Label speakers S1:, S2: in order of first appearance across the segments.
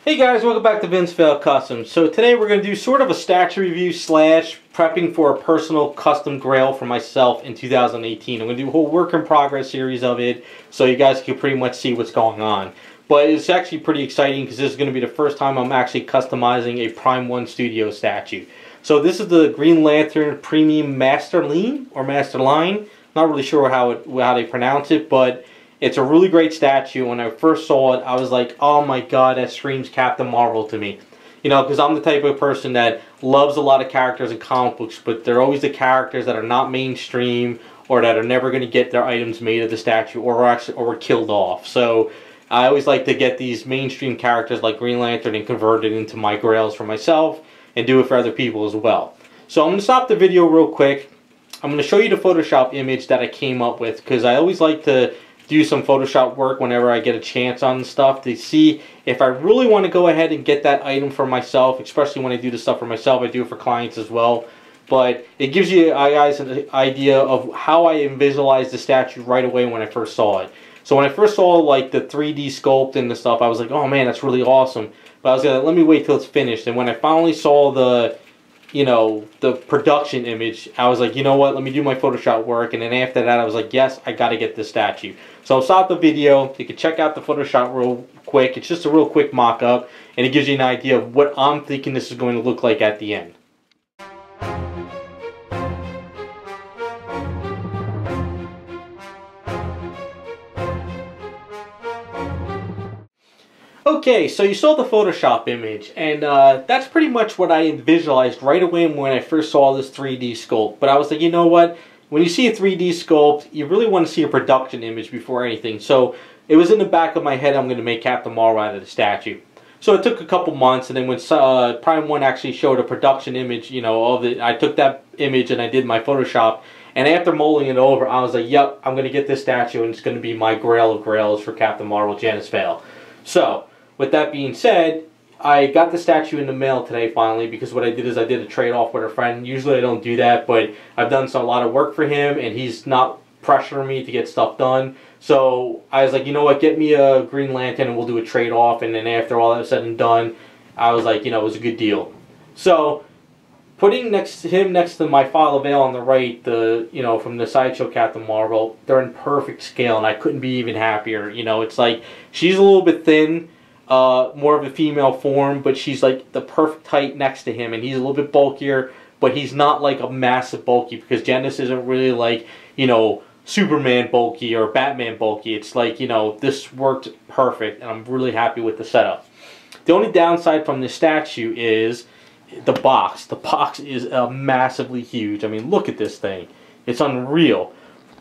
S1: Hey guys, welcome back to Genis-Vell Customs. So today we're going to do sort of a statue review slash prepping for a personal custom grail for myself in 2018. I'm going to do a whole work in progress series of it so you guys can pretty much see what's going on. But it's actually pretty exciting because this is going to be the first time I'm actually customizing a Prime1 Studio statue. So this is the Green Lantern Premium Masterline or Masterline. Not really sure how they pronounce it, but it's a really great statue. When I first saw it, I was like, oh my god, that screams Captain Marvel to me. You know, because I'm the type of person that loves a lot of characters in comic books, but they're always the characters that are not mainstream or that are never going to get their items made of the statue or were killed off. So I always like to get these mainstream characters like Green Lantern and convert it into my grails for myself and do it for other people as well. So I'm going to stop the video real quick. I'm going to show you the Photoshop image that I came up with because I always like to do some Photoshop work whenever I get a chance on stuff to see if I really want to go ahead and get that item for myself, especially when I do the stuff for myself. I do it for clients as well. But it gives you guys an idea of how I visualized the statue right away when I first saw it. So when I first saw like the 3D sculpt and the stuff, I was like, oh man, that's really awesome. But I was gonna let me wait till it's finished. And when I finally saw the production image, I was like, you know what, let me do my Photoshop work. And then after that I was like, yes, I gotta get this statue. So I'll stop the video. You can check out the Photoshop real quick. It's just a real quick mock-up, and it gives you an idea of what I'm thinking this is going to look like at the end. Okay, so you saw the Photoshop image, and that's pretty much what I visualized right away when I first saw this 3D sculpt. But I was like, you know what? When you see a 3D sculpt, you really want to see a production image before anything. So it was in the back of my head, I'm going to make Captain Marvel out of the statue. So it took a couple months, and then when Prime1 actually showed a production image, you know, I took that image and I did my Photoshop. And after mulling it over, I was like, yep, I'm going to get this statue, and it's going to be my grail of grails for Captain Marvel Genis-Vell. So with that being said, I got the statue in the mail today finally, because what I did is I did a trade-off with a friend. Usually I don't do that, but I've done a lot of work for him and he's not pressuring me to get stuff done. So I was like, you know what, get me a Green Lantern and we'll do a trade-off. And then after all that was said and done, I was like, you know, it was a good deal. So putting him next to my file of Vale on the right, from the Sideshow Captain Marvel, they're in perfect scale and I couldn't be even happier. You know, it's like she's a little bit thin. More of a female form, but she's like the perfect height next to him, and he's a little bit bulkier, but he's not like a massive bulky, because Genis isn't really like, you know, Superman bulky or Batman bulky. It's like, you know, this worked perfect, and I'm really happy with the setup. The only downside from this statue is the box. The box is massively huge. I mean, look at this thing. It's unreal.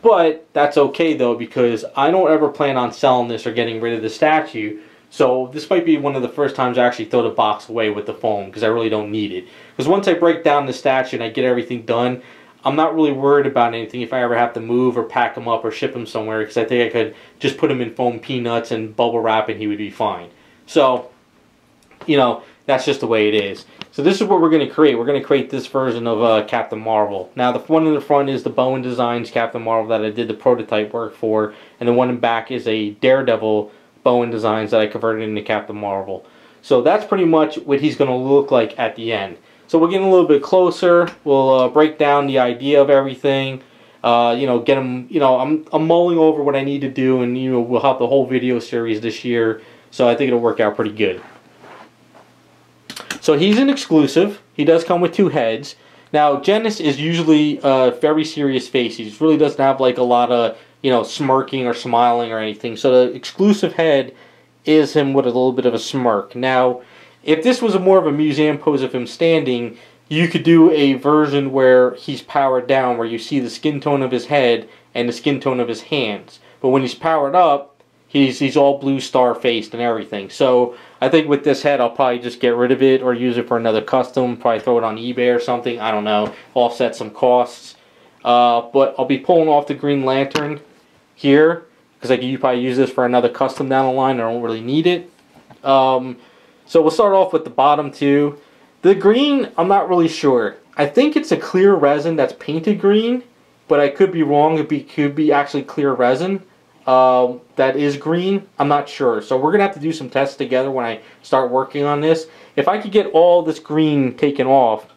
S1: But that's okay though, because I don't ever plan on selling this or getting rid of the statue. So this might be one of the first times I actually throw the box away with the foam, because I really don't need it. Because once I break down the statue and I get everything done, I'm not really worried about anything if I ever have to move or pack them up or ship them somewhere, because I think I could just put them in foam peanuts and bubble wrap and he would be fine. So, you know, that's just the way it is. So this is what we're going to create. We're going to create this version of Captain Marvel. Now the one in the front is the Bowen Designs Captain Marvel that I did the prototype work for, and the one in back is a Daredevil Bowen Designs that I converted into Captain Marvel. So that's pretty much what he's going to look like at the end. So we're getting a little bit closer. We'll break down the idea of everything. Get him. You know, I'm mulling over what I need to do, and you know, we'll have the whole video series this year. So I think it'll work out pretty good. So he's an exclusive. He does come with 2 heads. Now Genis is usually a very serious face. He really doesn't have like a lot of, you know, smirking or smiling or anything. So the exclusive head is him with a little bit of a smirk. Now, if this was more of a museum pose of him standing, you could do a version where he's powered down, where you see the skin tone of his head and the skin tone of his hands. But when he's powered up, he's all blue star faced and everything. So I think with this head, I'll probably just get rid of it or use it for another custom. Probably throw it on eBay or something. I don't know. Offset some costs. But I'll be pulling off the Green Lantern here, because I could probably use this for another custom down the line. I don't really need it. So we'll start off with the bottom 2. The green, I'm not really sure. I think it's a clear resin that's painted green, but I could be wrong. It could be actually clear resin. that is green. I'm not sure. So we're going to have to do some tests together when I start working on this. If I could get all this green taken off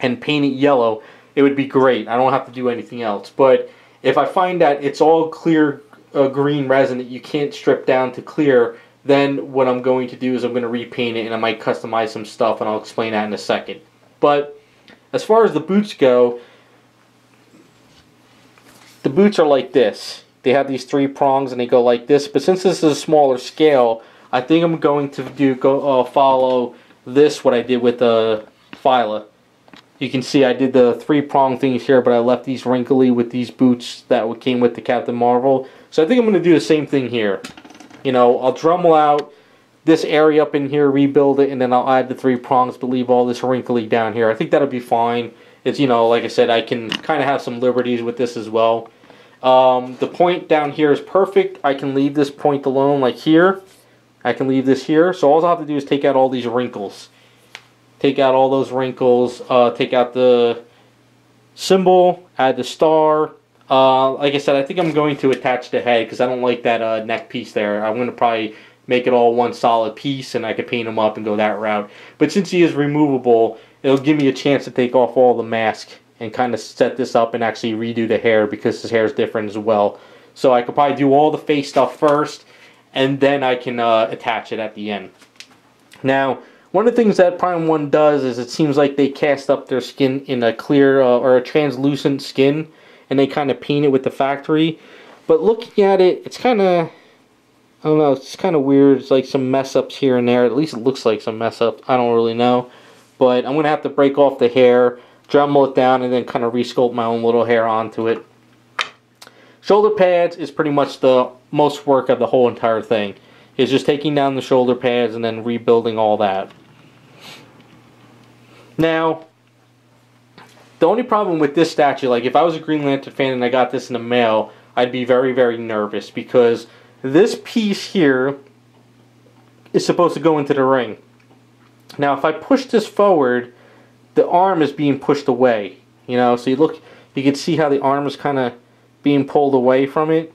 S1: and paint it yellow, it would be great. I don't have to do anything else. But if I find that it's all clear green resin that you can't strip down to clear, then what I'm going to do is I'm going to repaint it, and I might customize some stuff, and I'll explain that in a second. But as far as the boots go, the boots are like this. They have these 3 prongs and they go like this. But since this is a smaller scale, I think I'm going to follow this, what I did with the Phyla. You can see I did the 3 prong things here, but I left these wrinkly with these boots that came with the Captain Marvel. So I think I'm going to do the same thing here. You know, I'll Dremel out this area up in here, rebuild it, and then I'll add the 3 prongs, but leave all this wrinkly down here. I think that'll be fine. It's, you know, like I said, I can kind of have some liberties with this as well. The point down here is perfect. I can leave this point alone, like here. I can leave this here. So all I have to do is take out all these wrinkles. Take out all those wrinkles. Take out the symbol. Add the star. Like I said, I think I'm going to attach the head because I don't like that neck piece there. I'm going to probably make it all one solid piece, and I can paint him up and go that route. But since he is removable, it'll give me a chance to take off all the mask and kind of set this up and actually redo the hair, because his hair is different as well. So I could probably do all the face stuff first, and then I can attach it at the end. Now, one of the things that Prime1 does is it seems like they cast up their skin in a clear or a translucent skin, and they kind of paint it with the factory. But looking at it, it's kind of, I don't know, it's kind of weird. It's like some mess ups here and there. At least it looks like some mess ups. I don't really know. But I'm going to have to break off the hair, Dremel it down, and then kind of resculpt my own little hair onto it. Shoulder pads is pretty much the most work of the whole entire thing. It's just taking down the shoulder pads and then rebuilding all that. Now, the only problem with this statue, like if I was a Green Lantern fan and I got this in the mail, I'd be very, very nervous, because this piece here is supposed to go into the ring. Now, if I push this forward, the arm is being pushed away. You know, so you can see how the arm is kind of being pulled away from it.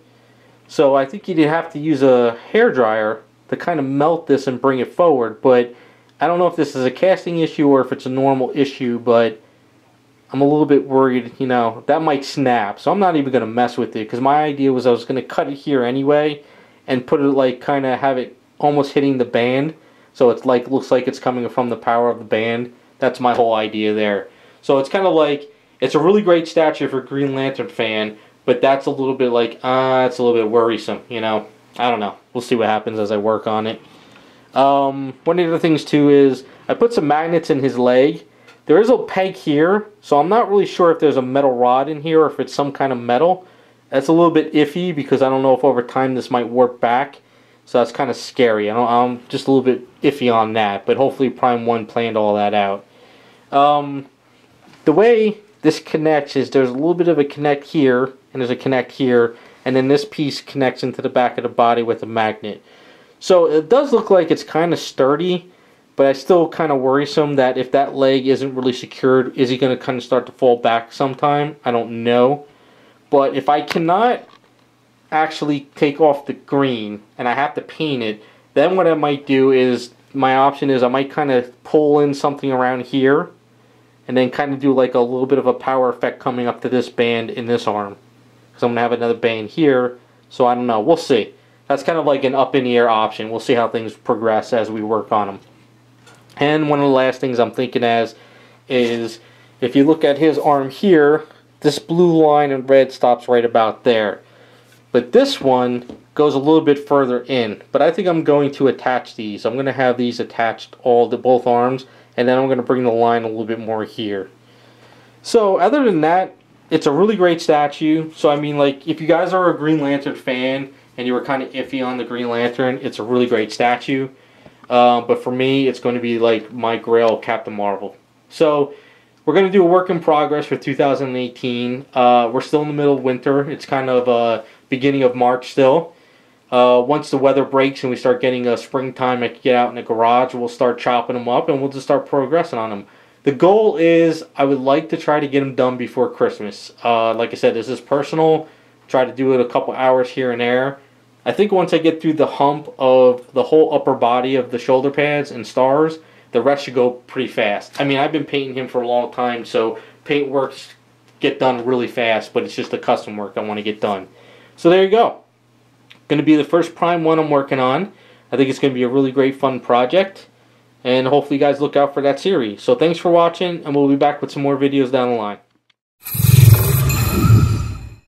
S1: So I think you'd have to use a hairdryer to kind of melt this and bring it forward. But I don't know if this is a casting issue or if it's a normal issue, but I'm a little bit worried, you know, that might snap. So I'm not even going to mess with it, because my idea was I was going to cut it here anyway and put it like kind of have it almost hitting the band. So it's like, looks like it's coming from the power of the band. That's my whole idea there. So it's kind of like, it's a really great statue for a Green Lantern fan, but that's a little bit like, it's a little bit worrisome, you know. I don't know. We'll see what happens as I work on it. One of the other things too is, I put some magnets in his leg. There is a peg here, so I'm not really sure if there's a metal rod in here or if it's some kind of metal. That's a little bit iffy, because I don't know if over time this might warp back. So that's kind of scary. I'm just a little bit iffy on that, but hopefully Prime1 planned all that out. The way this connects is there's a little bit of a connect here, and there's a connect here, and then this piece connects into the back of the body with a magnet. So it does look like it's kind of sturdy, but I still kind of worrisome that if that leg isn't really secured, is he going to kind of start to fall back sometime? I don't know. But if I cannot actually take off the green and I have to paint it, then what I might do is, my option is I might kind of pull in something around here and then kind of do like a little bit of a power effect coming up to this band in this arm, because I'm going to have another band here. So I don't know. We'll see. That's kind of like an up in the air option. We'll see how things progress as we work on them. And one of the last things I'm thinking as is, if you look at his arm here, this blue line in red stops right about there. But this one goes a little bit further in. But I think I'm going to attach these. I'm going to have these attached all to both arms, and then I'm going to bring the line a little bit more here. So other than that, it's a really great statue. So I mean, like, if you guys are a Green Lantern fan and you were kind of iffy on the Green Lantern, it's a really great statue. But for me, it's going to be like my grail Captain Marvel. So we're going to do a work in progress for 2018. We're still in the middle of winter. It's kind of beginning of March still. Once the weather breaks and we start getting springtime, I can get out in the garage. We'll start chopping them up and we'll just start progressing on them. The goal is, I would like to try to get them done before Christmas. Like I said, this is personal. Try to do it a couple hours here and there. I think once I get through the hump of the whole upper body of the shoulder pads and stars, the rest should go pretty fast. I mean, I've been painting him for a long time, so paint works get done really fast, but it's just the custom work I want to get done. So there you go. Going to be the first Prime 1 I'm working on. I think it's going to be a really great fun project, and hopefully you guys look out for that series. So thanks for watching, and we'll be back with some more videos down the line.